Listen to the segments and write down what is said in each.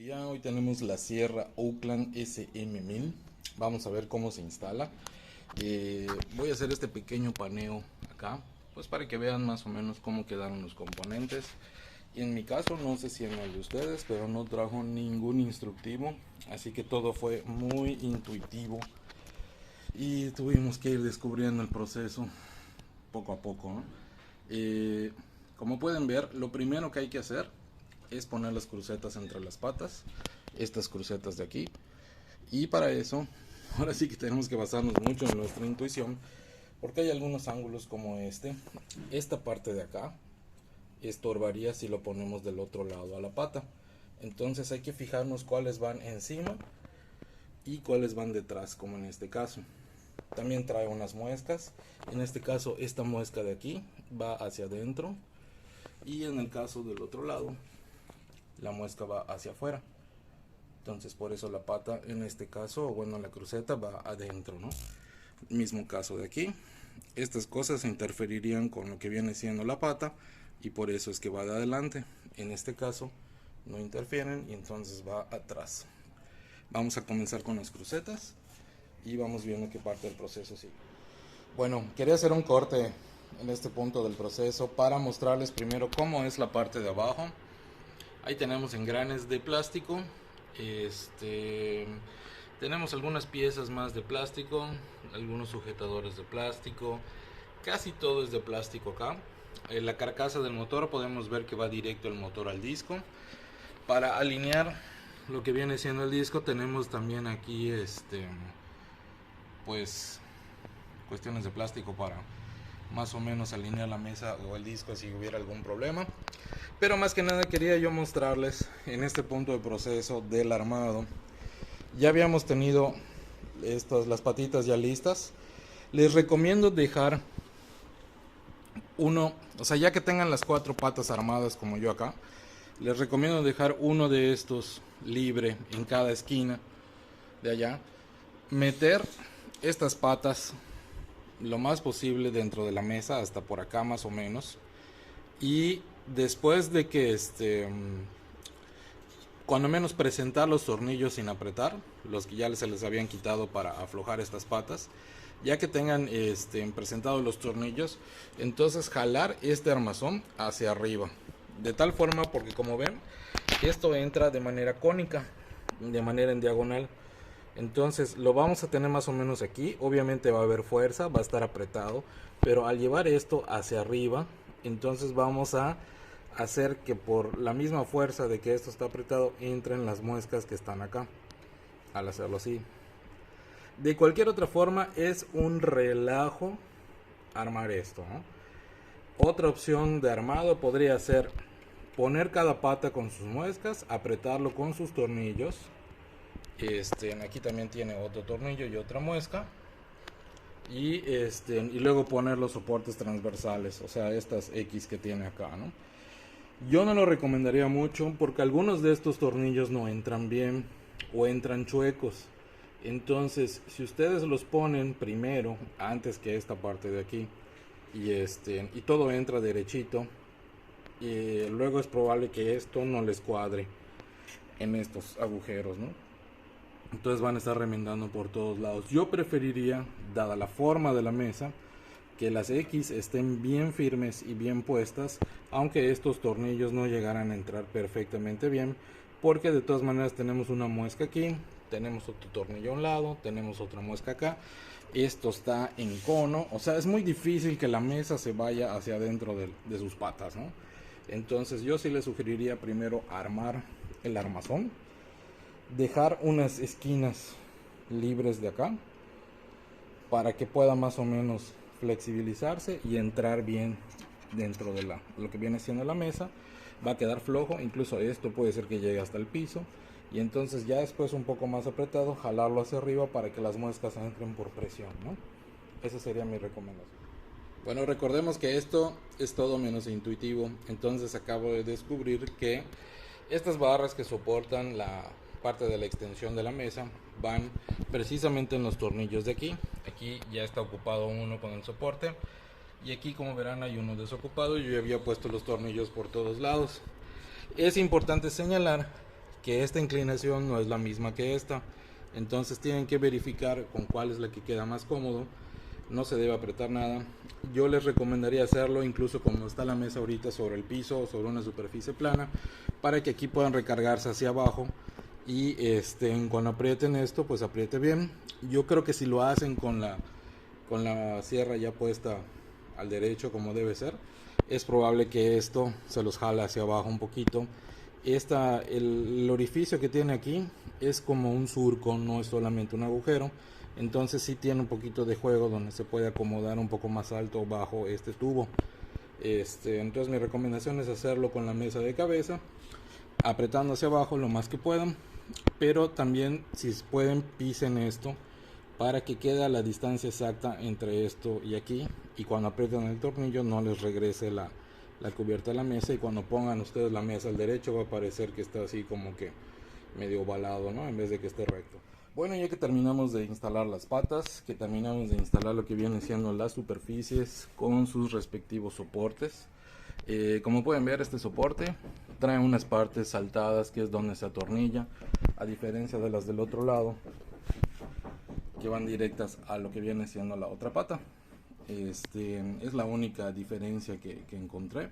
día. Hoy tenemos la Sierra Oakland SM1000. Vamos a ver cómo se instala. Voy a hacer este pequeño paneo acá, pues para que vean más o menos cómo quedaron los componentes. Y en mi caso, no sé si en el de ustedes, pero no trajo ningún instructivo, así que todo fue muy intuitivo y tuvimos que ir descubriendo el proceso poco a poco, ¿no? Como pueden ver, lo primero que hay que hacer es poner las crucetas entre las patas, estas crucetas de aquí, y para eso ahora sí que tenemos que basarnos mucho en nuestra intuición, porque hay algunos ángulos como esta parte de acá estorbaría si lo ponemos del otro lado a la pata. Entonces hay que fijarnos cuáles van encima y cuáles van detrás, como en este caso. También trae unas muescas. En este caso, esta muesca de aquí va hacia adentro, y en el caso del otro lado, la muesca va hacia afuera. Entonces por eso la pata en este caso, o bueno, la cruceta va adentro, ¿no? Mismo caso de aquí. Estas cosas interferirían con lo que viene siendo la pata, y por eso es que va de adelante. En este caso no interfieren y entonces va atrás. Vamos a comenzar con las crucetas y vamos viendo qué parte del proceso sigue. Bueno, quería hacer un corte en este punto del proceso para mostrarles primero cómo es la parte de abajo. Ahí tenemos engranes de plástico. Tenemos algunas piezas más de plástico, algunos sujetadores de plástico, casi todo es de plástico acá. La carcasa del motor podemos ver que va directo el motor al disco. Para alinear lo que viene siendo el disco tenemos también aquí pues cuestiones de plástico para más o menos alinear la mesa o el disco si hubiera algún problema. Pero más que nada quería yo mostrarles en este punto de proceso del armado. Ya habíamos tenido las patitas ya listas. Les recomiendo dejar uno, o sea, ya que tengan las 4 patas armadas como yo acá, les recomiendo dejar uno de estos libre en cada esquina de allá. Meter estas patas lo más posible dentro de la mesa, hasta por acá más o menos. Y después de que cuando menos presentar los tornillos sin apretar, los que ya se les habían quitado para aflojar estas patas, ya que tengan presentados los tornillos, entonces jalar este armazón hacia arriba, de tal forma, porque como ven, esto entra de manera cónica, de manera en diagonal. Entonces lo vamos a tener más o menos aquí. Obviamente va a haber fuerza, va a estar apretado, pero al llevar esto hacia arriba, entonces vamos a hacer que por la misma fuerza de que esto está apretado entren las muescas que están acá, al hacerlo así. De cualquier otra forma es un relajo armar esto, ¿no? Otra opción de armado podría ser poner cada pata con sus muescas, apretarlo con sus tornillos. Aquí también tiene otro tornillo y otra muesca, y luego poner los soportes transversales, o sea, estas X que tiene acá, ¿no? Yo no lo recomendaría mucho porque algunos de estos tornillos no entran bien o entran chuecos. Entonces, si ustedes los ponen primero, antes que esta parte de aquí, y todo entra derechito, y luego es probable que esto no les cuadre en estos agujeros, ¿no? Entonces van a estar remendando por todos lados. Yo preferiría, dada la forma de la mesa, que las X estén bien firmes y bien puestas, aunque estos tornillos no llegaran a entrar perfectamente bien, porque de todas maneras tenemos una muesca aquí, tenemos otro tornillo a un lado, tenemos otra muesca acá, esto está en cono, o sea, es muy difícil que la mesa se vaya hacia adentro de sus patas, ¿no? Entonces yo sí les sugeriría primero armar el armazón, dejar unas esquinas libres de acá para que pueda más o menos flexibilizarse y entrar bien dentro de lo que viene siendo la mesa. Va a quedar flojo, incluso esto puede ser que llegue hasta el piso, y entonces ya después un poco más apretado, jalarlo hacia arriba para que las muescas entren por presión, ¿no? Esa sería mi recomendación. Bueno, recordemos que esto es todo menos intuitivo. Entonces acabo de descubrir que estas barras que soportan la parte de la extensión de la mesa van precisamente en los tornillos de aquí. Aquí ya está ocupado uno con el soporte, y aquí, como verán, hay uno desocupado. Yo ya había puesto los tornillos por todos lados. Es importante señalar que esta inclinación no es la misma que esta. Entonces tienen que verificar con cuál es la que queda más cómodo. No se debe apretar nada. Yo les recomendaría hacerlo incluso como está la mesa ahorita, sobre el piso o sobre una superficie plana, para que aquí puedan recargarse hacia abajo. Y cuando aprieten esto, pues apriete bien. Yo creo que si lo hacen con la sierra ya puesta al derecho como debe ser, es probable que esto se los jale hacia abajo un poquito. El orificio que tiene aquí es como un surco, no es solamente un agujero. Entonces sí tiene un poquito de juego donde se puede acomodar un poco más alto o bajo este tubo. Entonces mi recomendación es hacerlo con la mesa de cabeza, apretando hacia abajo lo más que puedan. Pero también, si pueden, pisen esto para que quede a la distancia exacta entre esto y aquí. Y cuando aprieten el tornillo no les regrese la cubierta de la mesa. Y cuando pongan ustedes la mesa al derecho va a parecer que está así como que medio ovalado, ¿no? En vez de que esté recto. Bueno, ya que terminamos de instalar las patas, que terminamos de instalar lo que viene siendo las superficies con sus respectivos soportes, como pueden ver, este soporte trae unas partes saltadas, que es donde se atornilla, a diferencia de las del otro lado, que van directas a lo que viene siendo la otra pata. Es la única diferencia que encontré.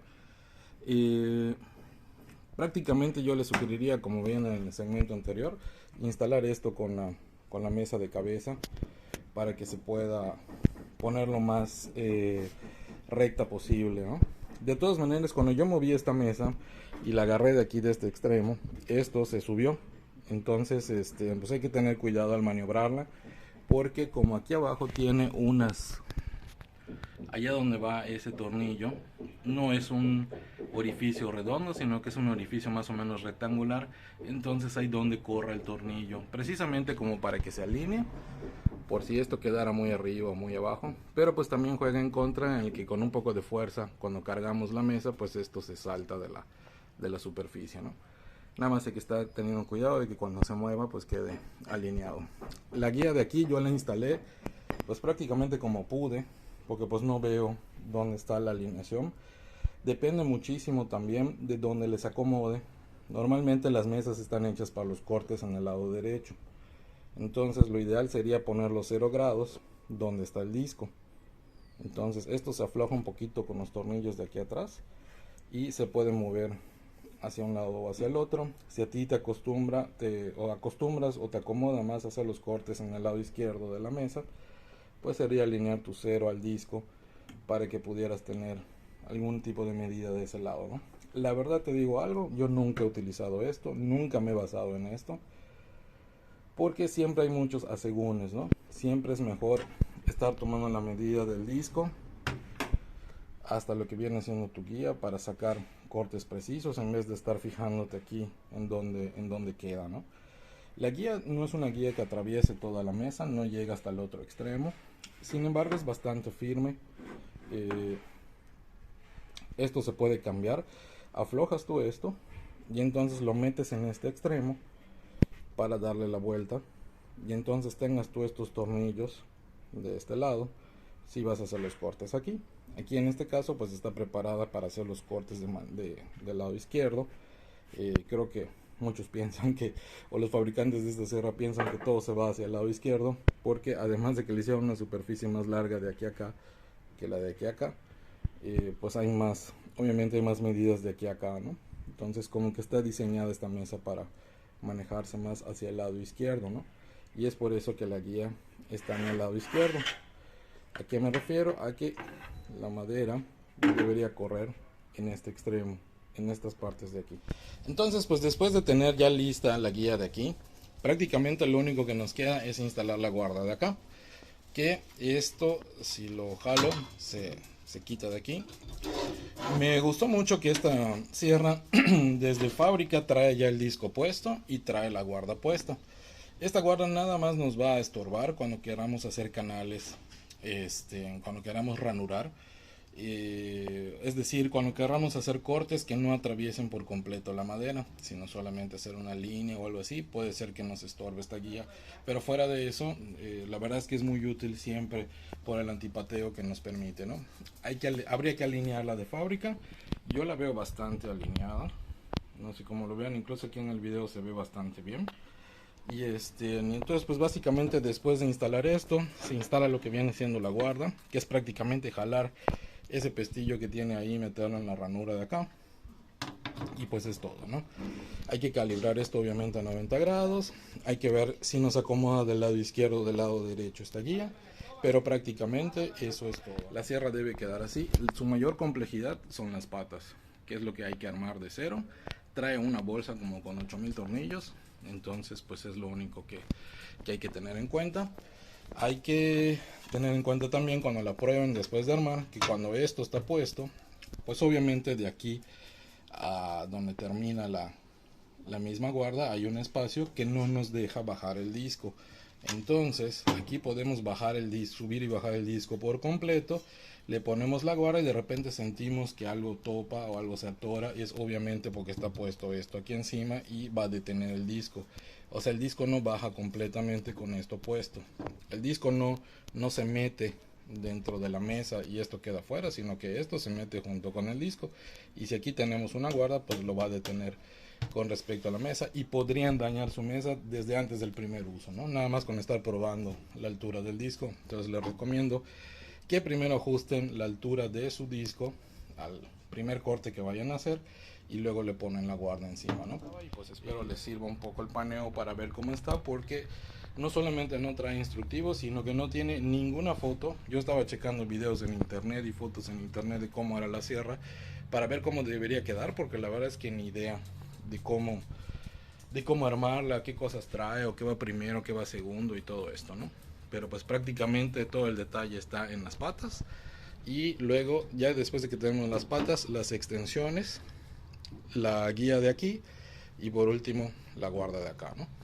Prácticamente yo les sugeriría, como ven en el segmento anterior, instalar esto con la mesa de cabeza, para que se pueda poner lo más recta posible, ¿no? De todas maneras, cuando yo moví esta mesa y la agarré de aquí, de este extremo, esto se subió. Entonces pues hay que tener cuidado al maniobrarla, porque como aquí abajo tiene allá donde va ese tornillo, no es un orificio redondo, sino que es un orificio más o menos rectangular. Entonces hay donde corre el tornillo, precisamente como para que se alinee, por si esto quedara muy arriba o muy abajo. Pero pues también juega en contra en el que con un poco de fuerza, cuando cargamos la mesa, pues esto se salta de la superficie, ¿no? Nada más hay que estar teniendo cuidado de que cuando se mueva pues quede alineado. La guía de aquí yo la instalé pues prácticamente como pude, porque pues no veo dónde está la alineación. Depende muchísimo también de dónde les acomode. Normalmente las mesas están hechas para los cortes en el lado derecho. Entonces lo ideal sería poner los 0 grados donde está el disco. Entonces esto se afloja un poquito con los tornillos de aquí atrás y se puede mover hacia un lado o hacia el otro. Si a ti te acostumbras o te acomoda más hacer los cortes en el lado izquierdo de la mesa, pues sería alinear tu 0 al disco para que pudieras tener algún tipo de medida de ese lado, ¿no? La verdad te digo algo, yo nunca he utilizado esto, nunca me he basado en esto, porque siempre hay muchos asegúnes, ¿no? Siempre es mejor estar tomando la medida del disco hasta lo que viene siendo tu guía para sacar cortes precisos, en vez de estar fijándote aquí en donde queda, ¿no? La guía no es una guía que atraviese toda la mesa, no llega hasta el otro extremo. Sin embargo es bastante firme. Esto se puede cambiar. Aflojas tú esto y entonces lo metes en este extremo para darle la vuelta, y entonces tengas tú estos tornillos de este lado si vas a hacer los cortes aquí. Aquí en este caso pues está preparada para hacer los cortes del lado izquierdo. Creo que muchos piensan que, o los fabricantes de esta sierra piensan que todo se va hacia el lado izquierdo, porque además de que le hicieron una superficie más larga de aquí a acá que la de aquí a acá, pues hay más, obviamente hay más medidas de aquí a acá, ¿no? Entonces como que está diseñada esta mesa para manejarse más hacia el lado izquierdo, ¿no? Y es por eso que la guía está en el lado izquierdo. ¿A qué me refiero? A que la madera debería correr en este extremo, en estas partes de aquí. Entonces pues después de tener ya lista la guía de aquí, prácticamente lo único que nos queda es instalar la guarda de acá, que esto, si lo jalo, se quita de aquí. Me gustó mucho que esta sierra desde fábrica trae ya el disco puesto y trae la guarda puesta. Esta guarda nada más nos va a estorbar cuando queramos hacer canales, cuando queramos ranurar, es decir, cuando queramos hacer cortes que no atraviesen por completo la madera, sino solamente hacer una línea o algo así. Puede ser que nos estorbe esta guía, pero fuera de eso, la verdad es que es muy útil siempre por el antipateo que nos permite, ¿no? Habría que alinearla de fábrica. Yo la veo bastante alineada. no sé cómo lo vean, incluso aquí en el video se ve bastante bien. Y entonces pues básicamente después de instalar esto, se instala lo que viene siendo la guarda, que es prácticamente jalar ese pestillo que tiene ahí, meterlo en la ranura de acá. Y pues es todo, ¿no? Hay que calibrar esto obviamente a 90 grados. Hay que ver si nos acomoda del lado izquierdo o del lado derecho esta guía. Pero prácticamente eso es todo. La sierra debe quedar así. Su mayor complejidad son las patas, que es lo que hay que armar de cero. Trae una bolsa como con 8000 tornillos. Entonces pues es lo único que hay que tener en cuenta. Hay que tener en cuenta también cuando la prueben después de armar, que cuando esto está puesto, pues obviamente de aquí a donde termina la misma guarda hay un espacio que no nos deja bajar el disco. Entonces aquí podemos bajar el disco, subir y bajar el disco por completo. Le ponemos la guarda y de repente sentimos que algo topa o algo se atora, y es obviamente porque está puesto esto aquí encima y va a detener el disco. O sea, el disco no baja completamente con esto puesto. El disco no se mete dentro de la mesa y esto queda fuera, sino que esto se mete junto con el disco. Y si aquí tenemos una guarda, pues lo va a detener con respecto a la mesa, y podrían dañar su mesa desde antes del primer uso, ¿no? Nada más con estar probando la altura del disco. Entonces les recomiendo que primero ajusten la altura de su disco al primer corte que vayan a hacer y luego le ponen la guarda encima, ¿no? Y pues espero les sirva un poco el paneo para ver cómo está, porque no solamente no trae instructivos, sino que no tiene ninguna foto. Yo estaba checando videos en internet y fotos en internet de cómo era la sierra para ver cómo debería quedar, porque la verdad es que ni idea de cómo armarla, qué cosas trae, o qué va primero, qué va segundo y todo esto, ¿no? Pero pues prácticamente todo el detalle está en las patas. Y luego, ya después de que tenemos las patas, las extensiones, la guía de aquí y por último la guarda de acá, ¿no?